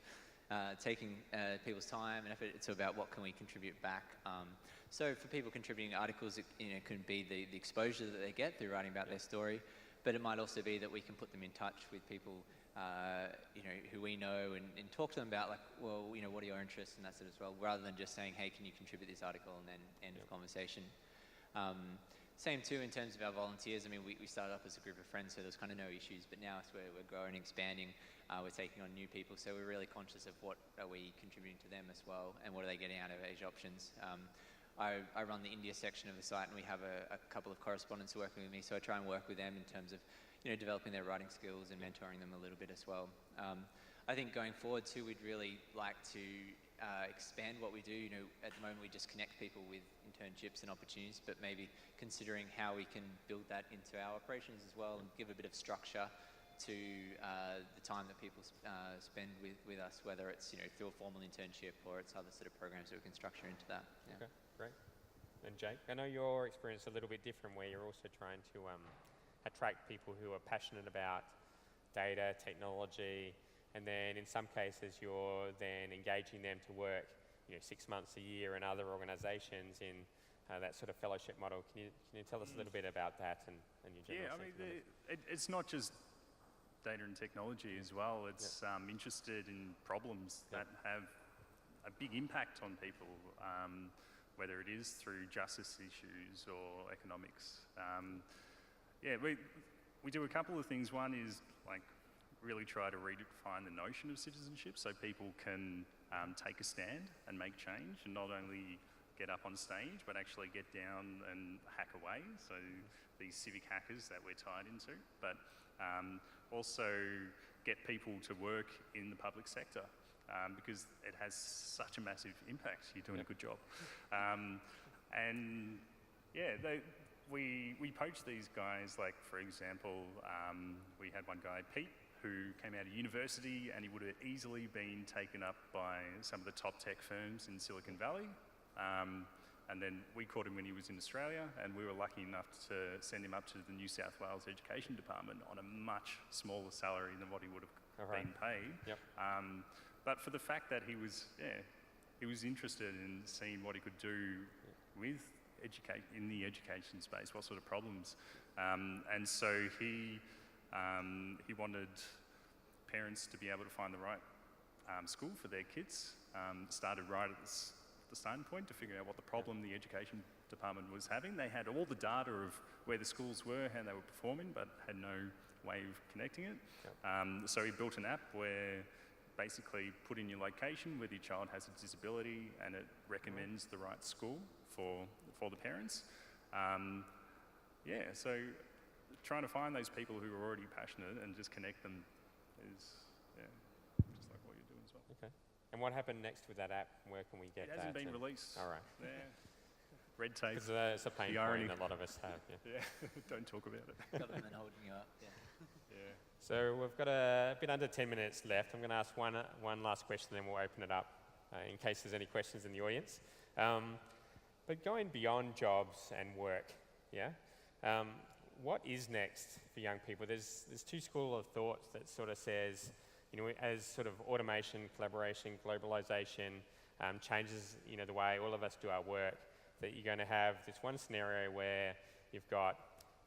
people's time and effort. It's about what can we contribute back. So for people contributing articles, it can be the exposure that they get through writing about their story, but it might also be that we can put them in touch with people who we know and talk to them about what are your interests and that sort of as well, rather than just saying, hey, can you contribute this article, and then end of conversation. Same too in terms of our volunteers. I mean, we started up as a group of friends, so there's kind of no issues, but now as we're growing and expanding, we're taking on new people, so we're really conscious of what are we contributing to them as well, and what are they getting out of Asia Options. I run the India section of the site, and we have a couple of correspondents working with me, so I try and work with them in terms of developing their writing skills and mentoring them a little bit as well. I think going forward too, we'd really like to expand what we do. At the moment we just connect people with internships and opportunities, but maybe considering how we can build that into our operations as well, and give a bit of structure to the time that people spend with us, whether it's through a formal internship or it's other sort of programs that we can structure into that. Yeah. Okay, great. And Jake, I know your experience is a little bit different, where you're also trying to attract people who are passionate about data, technology, and then in some cases you're then engaging them to work 6 months a year in other organisations in that sort of fellowship model. Can you tell us a little bit about that and your general sense? It's not just data and technology as well. It's interested in problems that have a big impact on people, whether it is through justice issues or economics. We do a couple of things. One is really try to redefine the notion of citizenship, so people can take a stand and make change, and not only get up on stage, but actually get down and hack away. So these civic hackers that we're tied into, but also get people to work in the public sector because it has such a massive impact. You're doing a good job. And yeah, we poach these guys, like for example, we had one guy, Pete, who came out of university and he would have easily been taken up by some of the top tech firms in Silicon Valley. And then we caught him when he was in Australia, and we were lucky enough to send him up to the New South Wales Education Department on a much smaller salary than what he would have been paid. Yep. But for the fact that he was interested in seeing what he could do with in the education space, what sort of problems, and so he wanted parents to be able to find the right school for their kids. Started right at the starting point to figure out what the problem the education department was having. They had all the data of where the schools were, how they were performing, but had no way of connecting it. Yep. So he built an app where basically put in your location, whether your child has a disability, and it recommends the right school for the parents. So trying to find those people who are already passionate and just connect them is just like what you're doing as well. Okay. And what happened next with that app? Where can we get that? It hasn't been released. All right. Yeah. Red tape. Because it's a pain point a lot of us have. Yeah. Don't talk about it. Government holding you up. Yeah. So we've got a bit under 10 minutes left. I'm going to ask one last question, then we'll open it up in case there's any questions in the audience. But going beyond jobs and work, what is next for young people? There's two schools of thought that sort of says, as sort of automation, collaboration, globalization changes, the way all of us do our work, that you're going to have this one scenario where you've got,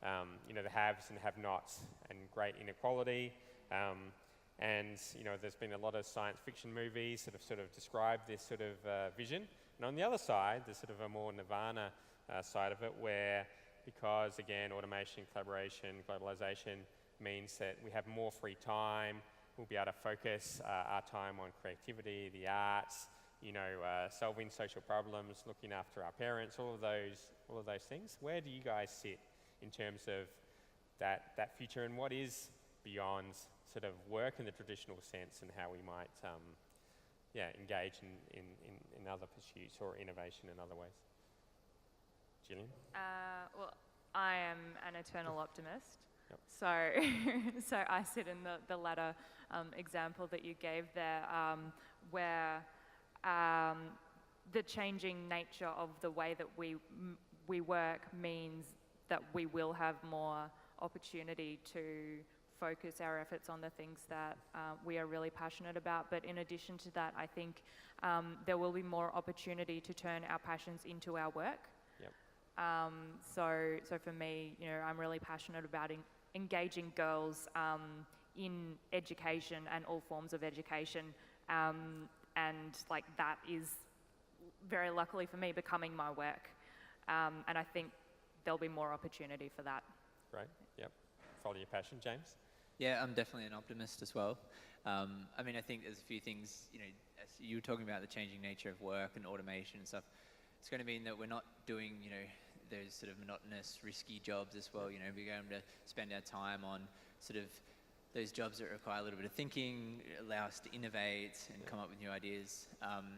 the haves and have-nots and great inequality. And there's been a lot of science fiction movies that have sort of described this sort of vision. And on the other side, there's sort of a more nirvana side of it where, because again, automation, collaboration, globalization means that we have more free time, we'll be able to focus our time on creativity, the arts, solving social problems, looking after our parents, all of those things. Where do you guys sit in terms of that future, and what is beyond sort of work in the traditional sense, and how we might engage in other pursuits or innovation in other ways? Jillian? Well, I am an eternal optimist. Yep. So I sit in the latter example that you gave there, where the changing nature of the way that we work means that we will have more opportunity to focus our efforts on the things that we are really passionate about. But in addition to that, I think there will be more opportunity to turn our passions into our work. Yep. So for me, I'm really passionate about engaging girls in education and all forms of education, and like that is very luckily for me becoming my work, and I think there'll be more opportunity for that. Right. Yep. Follow your passion, James. Yeah, I'm definitely an optimist as well. I think there's a few things, as you were talking about the changing nature of work and automation and stuff. It's going to mean that we're not doing, those sort of monotonous, risky jobs as well. We're going to spend our time on sort of those jobs that require a little bit of thinking, allow us to innovate and come up with new ideas.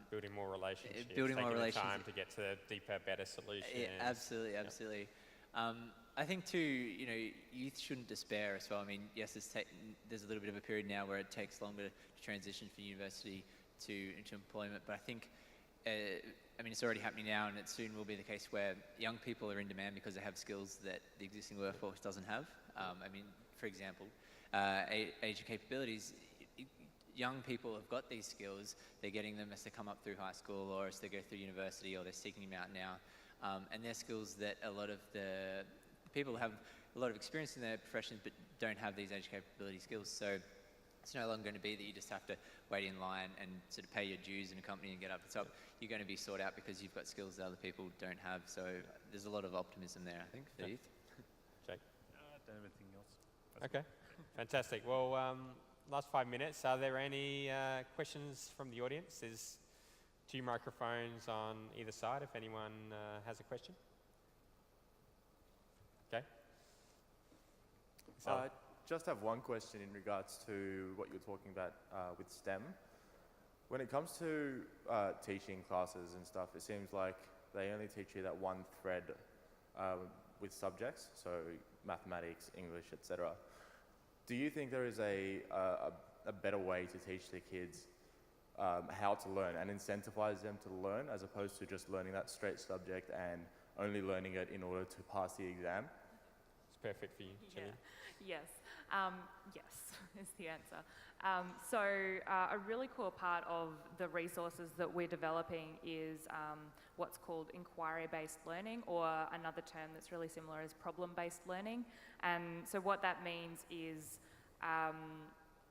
Building more relationships. Taking the time to get to deeper, better solutions. Yeah, absolutely. I think too, youth shouldn't despair as well. Yes, there's a little bit of a period now where it takes longer to transition from university into employment, but I think, it's already happening now, and it soon will be the case where young people are in demand because they have skills that the existing workforce doesn't have. For example, age capabilities. Young people have got these skills. They're getting them as they come up through high school, or as they go through university, or they're seeking them out now. And they're skills that a lot of the people have a lot of experience in their professions but don't have these age capability skills. So it's no longer going to be that you just have to wait in line and sort of pay your dues in a company and get up the top. You're going to be sought out because you've got skills that other people don't have. So there's a lot of optimism there, I think, for youth. Jake? I don't have anything else. Okay, fantastic. Well, last 5 minutes. Are there any questions from the audience? There's 2 microphones on either side if anyone has a question. Okay. So, I just have one question in regards to what you're talking about with STEM. When it comes to teaching classes and stuff, it seems like they only teach you that one thread with subjects, so mathematics, English, etc. Do you think there is a better way to teach the kids how to learn and incentivize them to learn, as opposed to just learning that straight subject and only learning it in order to pass the exam? it's perfect for you, Jillian. Yes. Yes is the answer. So a really cool part of the resources that we're developing is what's called inquiry-based learning, or another term that's really similar is problem-based learning. And so what that means is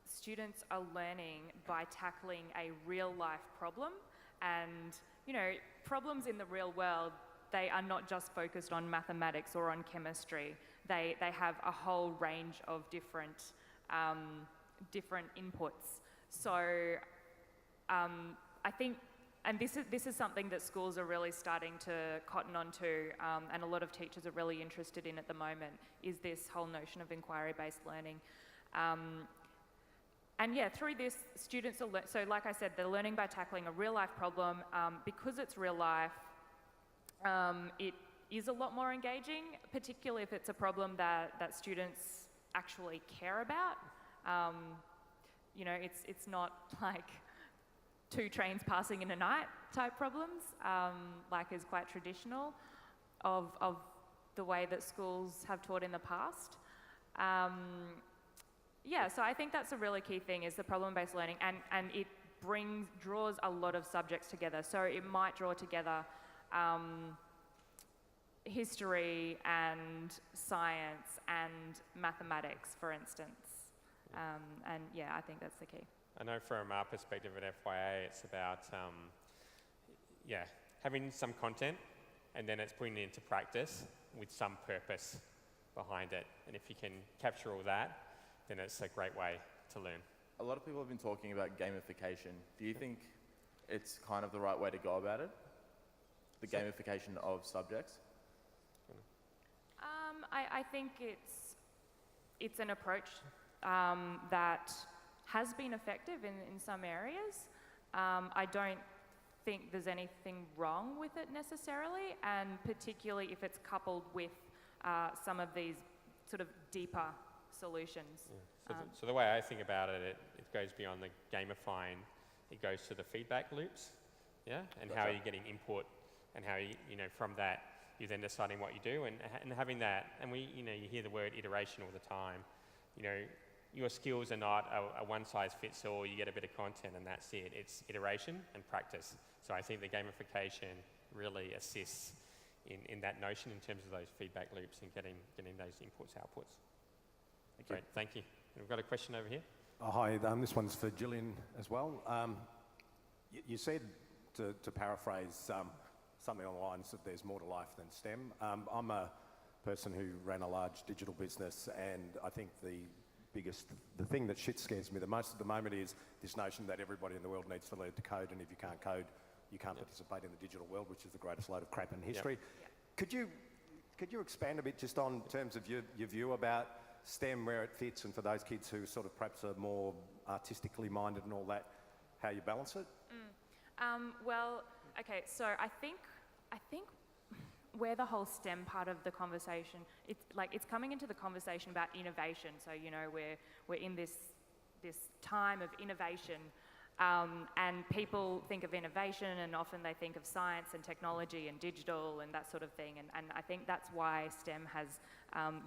students are learning by tackling a real-life problem. And, you know, problems in the real world, they are not just focused on mathematics or on chemistry. They have a whole range of different inputs. So I think, and this is something that schools are really starting to cotton onto, and a lot of teachers are really interested in at the moment, is this whole notion of inquiry-based learning. And yeah, through this, students are, so like I said, they're learning by tackling a real-life problem. Because it's real life, it is a lot more engaging, particularly if it's a problem that students actually care about. You know, it's not like 2 trains passing in a night type problems, like is quite traditional of the way that schools have taught in the past. Yeah, so I think that's a really key thing, is the problem-based learning, and it draws a lot of subjects together. So it might draw together history and science and mathematics, for instance. And yeah, I think that's the key. I know from our perspective at FYA, it's about having some content, and then it's putting it into practice with some purpose behind it. And if you can capture all that, then it's a great way to learn. A lot of people have been talking about gamification. Do you think it's kind of the right way to go about it? The gamification of subjects? I think it's an approach that has been effective in some areas. I don't think there's anything wrong with it necessarily, and particularly if it's coupled with some of these sort of deeper solutions. Yeah. So the way I think about it, it goes beyond the gamifying. It goes to the feedback loops, yeah, and how you're getting input, and how you know, from that you're then deciding what you do, and having that. And you hear the word iteration all the time. You know, your skills are not a one-size-fits-all. You get a bit of content and that's it. It's iteration and practice. So I think the gamification really assists in that notion in terms of those feedback loops and getting those inputs, outputs. Great, thank you. And we've got a question over here. Oh, hi, this one's for Jillian as well. You said, to paraphrase, something along the lines that there's more to life than STEM. I'm a person who ran a large digital business, and I think the thing that shit scares me the most at the moment is this notion that everybody in the world needs to learn to code, and if you can't code, you can't participate in the digital world, which is the greatest load of crap in history. Yeah. Could you expand a bit just on terms of your view about STEM, where it fits, and for those kids who sort of perhaps are more artistically minded and all that, how you balance it? Well, okay, so I think where the whole STEM part of the conversation, it's coming into the conversation about innovation. So, you know, we're in this time of innovation, and people think of innovation, and often they think of science and technology and digital and that sort of thing. And I think that's why STEM has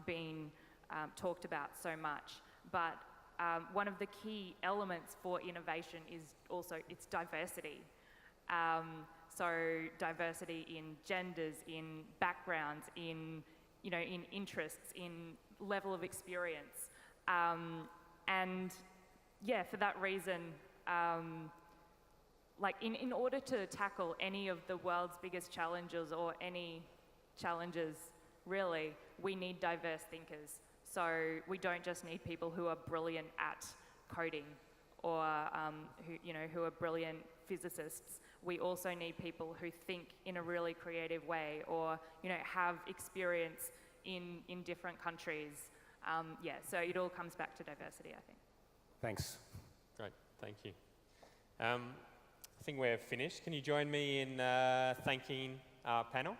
been talked about so much. But one of the key elements for innovation is also its diversity. So diversity in genders, in backgrounds, in interests, in level of experience. And yeah, for that reason, in order to tackle any of the world's biggest challenges, or any challenges really, we need diverse thinkers. So we don't just need people who are brilliant at coding, or who are brilliant physicists. we also need people who think in a really creative way, or have experience in different countries. Yeah, so it all comes back to diversity, I think. Thanks. Great, thank you. I think we're finished. Can you join me in thanking our panel?